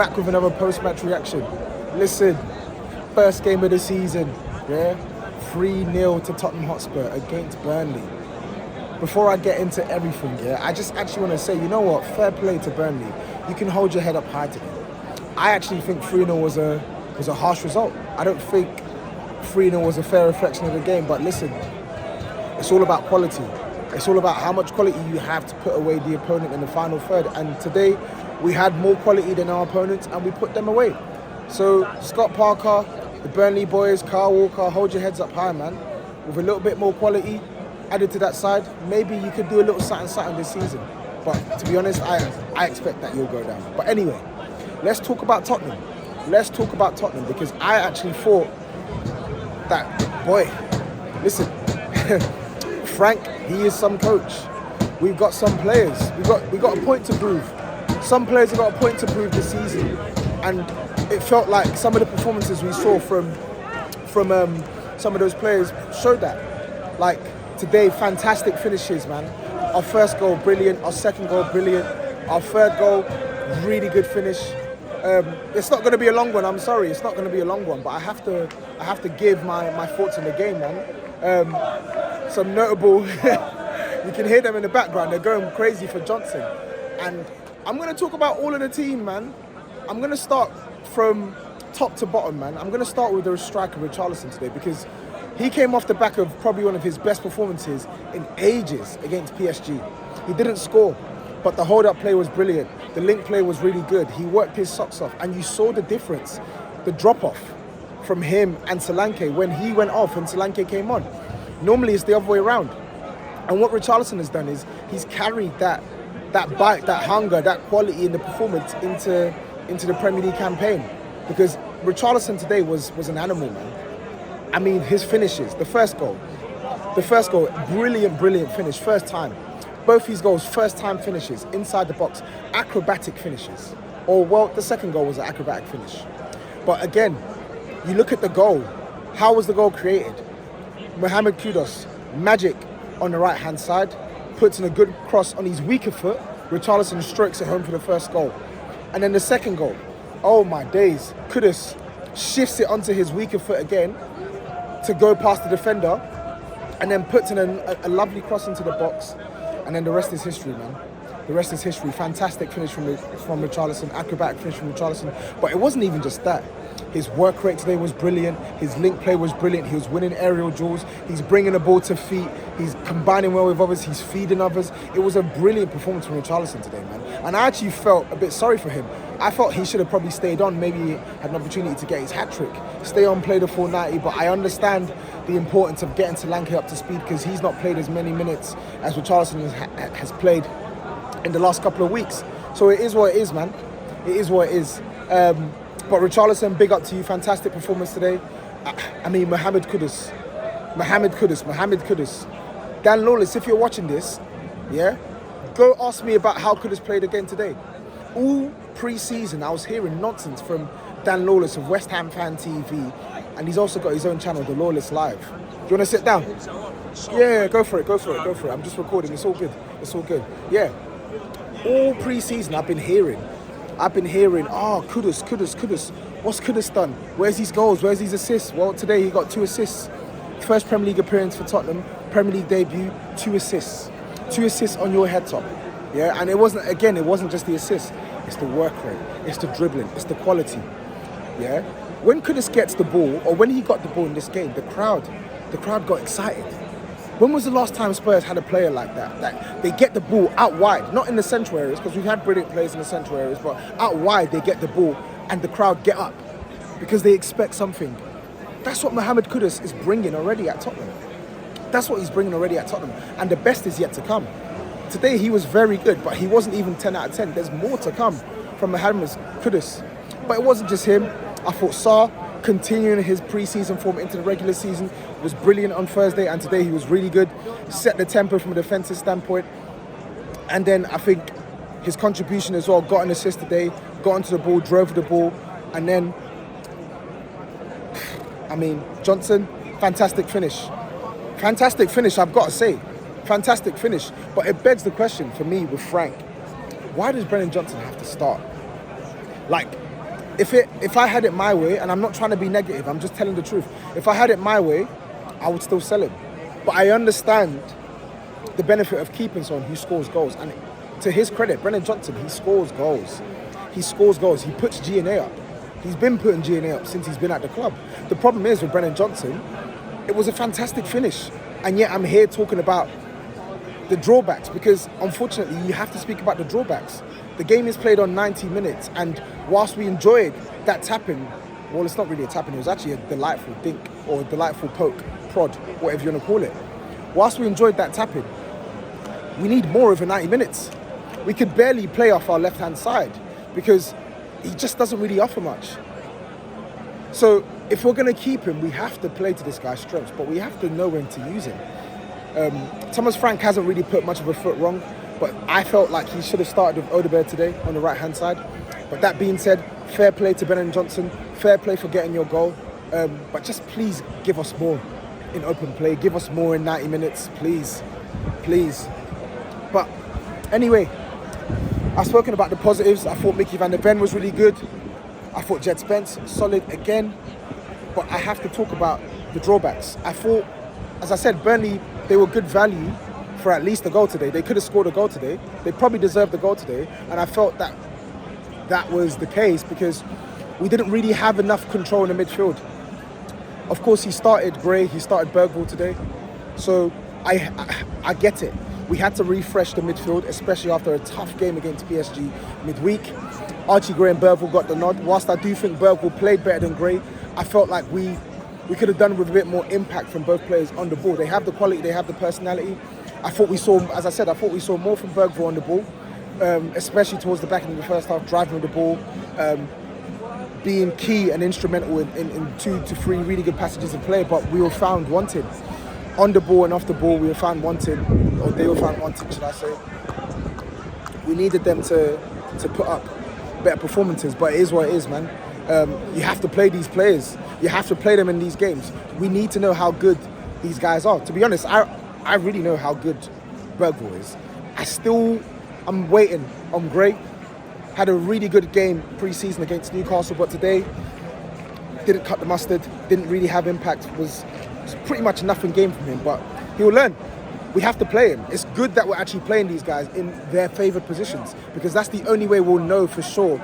Back with another post-match reaction. Listen, first game of the season, yeah? 3-0 to Tottenham Hotspur against Burnley. Before I get into everything, yeah, I just actually want to say, you know what? Fair play to Burnley. You can hold your head up high today. I actually think 3-0 was a harsh result. I don't think 3-0 was a fair reflection of the game, but listen, it's all about quality. It's all about how much quality you have to put away the opponent in the final third. And today, we had more quality than our opponents, and we put them away. So, Scott Parker, the Burnley boys, Kyle Walker, hold your heads up high, man. With a little bit more quality added to that side, maybe you could do a little something this season. But to be honest, I expect that you'll go down. But anyway, let's talk about Tottenham. Let's talk about Tottenham, because I actually thought that, boy, listen, Frank, he is some coach. We've got some players. We got a point to prove. Some players have got a point to prove this season, and it felt like some of the performances we saw from some of those players showed that. Like today, fantastic finishes, man. Our first goal, brilliant. Our second goal, brilliant. Our third goal, really good finish. It's not going to be a long one. I'm sorry, it's not going to be a long one. But I have to give my thoughts on the game, man. Some notable. You can hear them in the background. They're going crazy for Johnson, and I'm going to talk about all of the team, man. I'm going to start from top to bottom, man. I'm going to start with the striker, Richarlison, today, because he came off the back of probably one of his best performances in ages against PSG. He didn't score, but the hold-up play was brilliant. The link play was really good. He worked his socks off, and you saw the difference, the drop-off from him and Solanke when he went off and Solanke came on. Normally, it's the other way around. And what Richarlison has done is he's carried that bite, that hunger, that quality in the performance into the Premier League campaign. Because Richarlison today was an animal, man. I mean, his finishes, the first goal, brilliant finish, first time. Both his goals, first time finishes, inside the box, acrobatic finishes. Or, well, the second goal was an acrobatic finish. But again, you look at the goal. How was the goal created? Mohamed Kudus, magic on the right-hand side, puts in a good cross on his weaker foot. Richarlison strokes it home for the first goal. And then the second goal, oh my days, Kudus shifts it onto his weaker foot again to go past the defender, and then puts in a lovely cross into the box. And then the rest is history, man. The rest is history. Fantastic finish from Richarlison, acrobatic finish from Richarlison. But it wasn't even just that. His work rate today was brilliant. His link play was brilliant. He was winning aerial duels. He's bringing the ball to feet. He's combining well with others. He's feeding others. It was a brilliant performance from Richarlison today, man. And I actually felt a bit sorry for him. I thought he should have probably stayed on. Maybe he had an opportunity to get his hat-trick. Stay on, play the full 90. But I understand the importance of getting Solanke up to speed, because he's not played as many minutes as Richarlison has played in the last couple of weeks. So it is what it is, man. It is what it is. But Richarlison, big up to you. Fantastic performance today. I mean, Mohamed Kudus. Dan Lawless, if you're watching this, yeah, go ask me about how Kudus played again today. All pre-season, I was hearing nonsense from Dan Lawless of West Ham Fan TV, and he's also got his own channel, The Lawless Live. Do you want to sit down? Yeah, go for it. I'm just recording. It's all good. Yeah. All pre-season, I've been hearing, Kudus. What's Kudus done? Where's his goals? Where's his assists? Well, today he got 2 assists. First Premier League appearance for Tottenham, Premier League debut, 2 assists. 2 assists on your head top. Yeah, and it wasn't just the assist. It's the work rate, it's the dribbling, it's the quality. Yeah? When Kudus gets the ball, or when he got the ball in this game, the crowd got excited. When was the last time Spurs had a player like that? That they get the ball out wide, not in the central areas, because we've had brilliant players in the central areas, but out wide they get the ball and the crowd get up because they expect something. That's what Mohamed Kudus is bringing already at Tottenham. And the best is yet to come. Today he was very good, but he wasn't even 10 out of 10. There's more to come from Mohamed Kudus. But it wasn't just him. I thought Sarr, continuing his pre-season form into the regular season, was brilliant on Thursday, and today he was really good. Set the tempo from a defensive standpoint. And then I think his contribution as well, got an assist today, got onto the ball, drove the ball, and then, I mean, Johnson, fantastic finish, I've got to say. Fantastic finish. But it begs the question for me with Frank, why does Brennan Johnson have to start? Like, If I had it my way, and I'm not trying to be negative, I'm just telling the truth. If I had it my way, I would still sell him. But I understand the benefit of keeping someone who scores goals. And to his credit, Brennan Johnson, he scores goals. He scores goals. He puts G&A up. He's been putting G&A up since he's been at the club. The problem is with Brennan Johnson, it was a fantastic finish. And yet I'm here talking about the drawbacks, because unfortunately you have to speak about the drawbacks. The game is played on 90 minutes, and whilst we enjoyed that tapping, well, it's not really a tapping, it was actually a delightful dink or a delightful poke, prod, whatever you want to call it. Whilst we enjoyed that tapping, we need more over 90 minutes. We could barely play off our left-hand side because he just doesn't really offer much. So if we're going to keep him, we have to play to this guy's strengths, but we have to know when to use him. Thomas Frank hasn't really put much of a foot wrong, but I felt like he should have started with Odegaard today on the right-hand side. But that being said, fair play to Brennan Johnson, fair play for getting your goal. But just please give us more in open play. Give us more in 90 minutes, please. Please. But anyway, I've spoken about the positives. I thought Mickey van der Ven was really good. I thought Jed Spence, solid again. But I have to talk about the drawbacks. I thought, as I said, Burnley, they were good value for at least a goal today. They could have scored a goal today. They probably deserved the goal today. And I felt that that was the case because we didn't really have enough control in the midfield. Of course, he started Gray, he started Bergvall today. So I get it. We had to refresh the midfield, especially after a tough game against PSG midweek. Archie Gray and Bergvall got the nod. Whilst I do think Bergvall played better than Gray, I felt like we could have done with a bit more impact from both players on the ball. They have the quality, they have the personality. I thought we saw, as I said, I thought we saw more from Bergvall on the ball, especially towards the back end of the first half, driving with the ball, being key and instrumental in 2 to 3 really good passages of play, but we were found wanting. On the ball and off the ball, we were found wanting, or they were found wanting, should I say. We needed them to put up better performances, but it is what it is, man. You have to play these players. You have to play them in these games. We need to know how good these guys are. To be honest, I really know how good Bergvall is. I'm waiting on Gray. Had a really good game pre-season against Newcastle, but today didn't cut the mustard, didn't really have impact, was pretty much a nothing game from him, but he'll learn. We have to play him. It's good that we're actually playing these guys in their favoured positions, because that's the only way we'll know for sure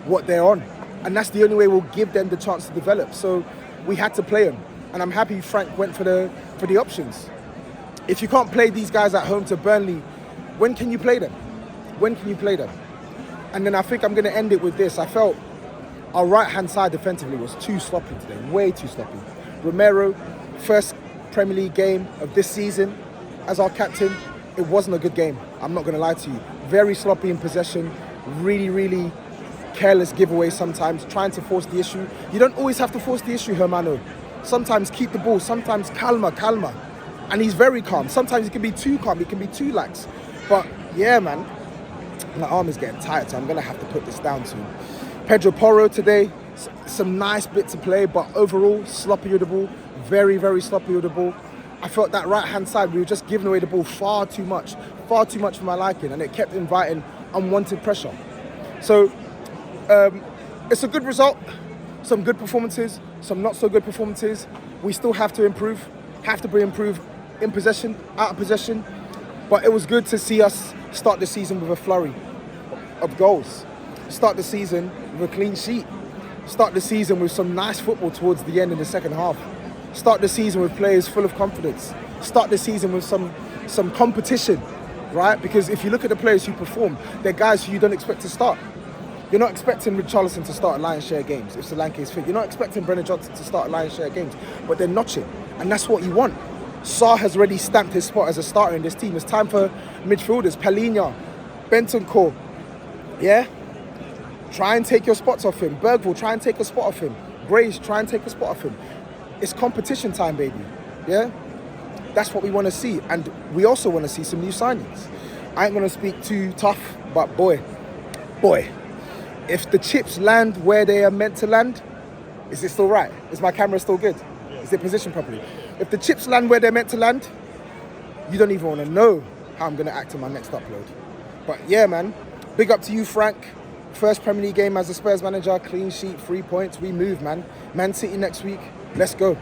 what they're on. And that's the only way we'll give them the chance to develop. So we had to play him. And I'm happy Frank went for the options. If you can't play these guys at home to Burnley, when can you play them? When can you play them? And then I think I'm going to end it with this. I felt our right-hand side defensively was too sloppy today, way too sloppy. Romero, first Premier League game of this season as our captain, it wasn't a good game. I'm not going to lie to you. Very sloppy in possession, really, really careless giveaway sometimes, trying to force the issue. You don't always have to force the issue, Hermano. Sometimes keep the ball, sometimes calma. And he's very calm. Sometimes he can be too calm, he can be too lax. But yeah, man, my arm is getting tired, so I'm going to have to put this down soon. Pedro Porro today, some nice bits of play, but overall, sloppy with the ball. Very, very sloppy with the ball. I felt that right-hand side, we were just giving away the ball far too much for my liking, and it kept inviting unwanted pressure. So, it's a good result. Some good performances, some not so good performances. We still have to improve, in possession, out of possession. But it was good to see us start the season with a flurry of goals. Start the season with a clean sheet. Start the season with some nice football towards the end in the second half. Start the season with players full of confidence. Start the season with some competition, right? Because if you look at the players who perform, they're guys who you don't expect to start. You're not expecting Richarlison to start a lion's share games if Solanke is fit. You're not expecting Brennan Johnson to start a lion's share games, but they're notching, and that's what you want. Sarr has already stamped his spot as a starter in this team. It's time for midfielders, Palhinha, Bentancur, yeah? Try and take your spots off him. Bergvall, try and take a spot off him. Grace, try and take a spot off him. It's competition time, baby, yeah? That's what we want to see, and we also want to see some new signings. I ain't going to speak too tough, but boy, if the chips land where they are meant to land, is it still right? Is my camera still good? Is it positioned properly? If the chips land where they're meant to land, you don't even want to know how I'm going to act in my next upload. But yeah, man, big up to you, Frank, first Premier League game as a Spurs manager, clean sheet, 3 points, we move, man. Man City next week, let's go.